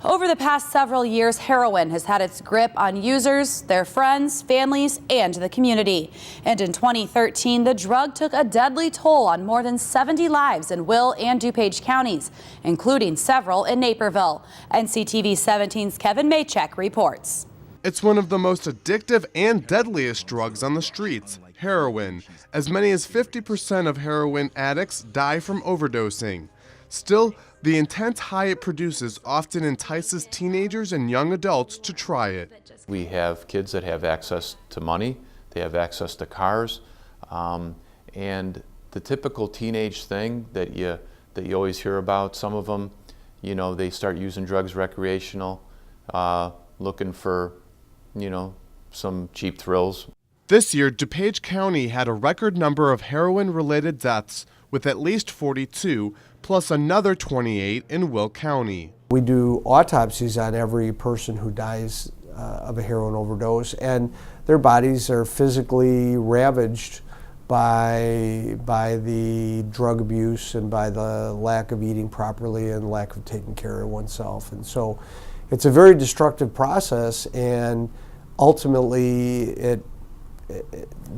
Over the past several years, heroin has had its grip on users, their friends, families, and the community. And in 2013, the drug took a deadly toll on more than 70 lives in Will and DuPage counties, including several in Naperville. NCTV 17's Kevin Maychek reports. It's one of the most addictive and deadliest drugs on the streets, heroin. As many as 50% of heroin addicts die from overdosing. Still, the intense high it produces often entices teenagers and young adults to try it. We have kids that have access to money, they have access to cars, and the typical teenage thing that you always hear about, some of them, you know, they start using drugs recreational, looking for, you know, some cheap thrills. This year, DuPage County had a record number of heroin-related deaths, with at least 42, plus another 28 in Will County. We do autopsies on every person who dies of a heroin overdose, and their bodies are physically ravaged by the drug abuse and by the lack of eating properly and lack of taking care of oneself. And so it's a very destructive process, and ultimately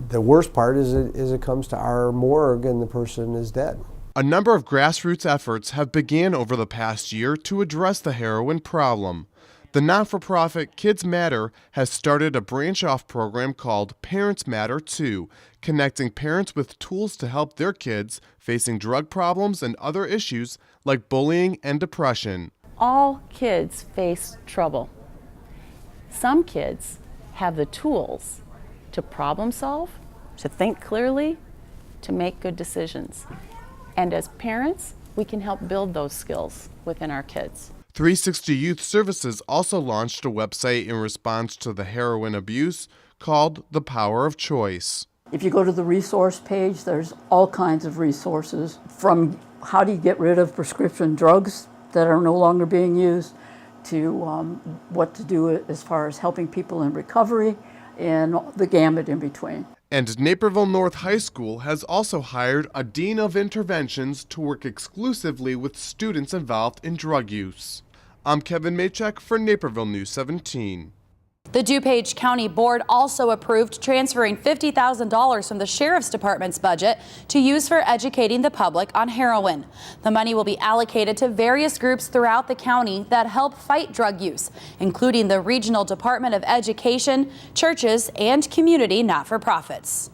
the worst part is it comes to our morgue and the person is dead. A number of grassroots efforts have begun over the past year to address the heroin problem. The not-for-profit Kids Matter has started a branch-off program called Parents Matter Too, connecting parents with tools to help their kids facing drug problems and other issues like bullying and depression. All kids face trouble. Some kids have the tools to problem solve, to think clearly, to make good decisions. And as parents, we can help build those skills within our kids. 360 Youth Services also launched a website in response to the heroin abuse called The Power of Choice. If you go to the resource page, there's all kinds of resources, from how do you get rid of prescription drugs that are no longer being used, to what to do as far as helping people in recovery, and the gamut in between. And Naperville North High School has also hired a dean of interventions to work exclusively with students involved in drug use. I'm Kevin Maychek for Naperville News 17. The DuPage County Board also approved transferring $50,000 from the Sheriff's Department's budget to use for educating the public on heroin. The money will be allocated to various groups throughout the county that help fight drug use, including the Regional Department of Education, churches, and community not-for-profits.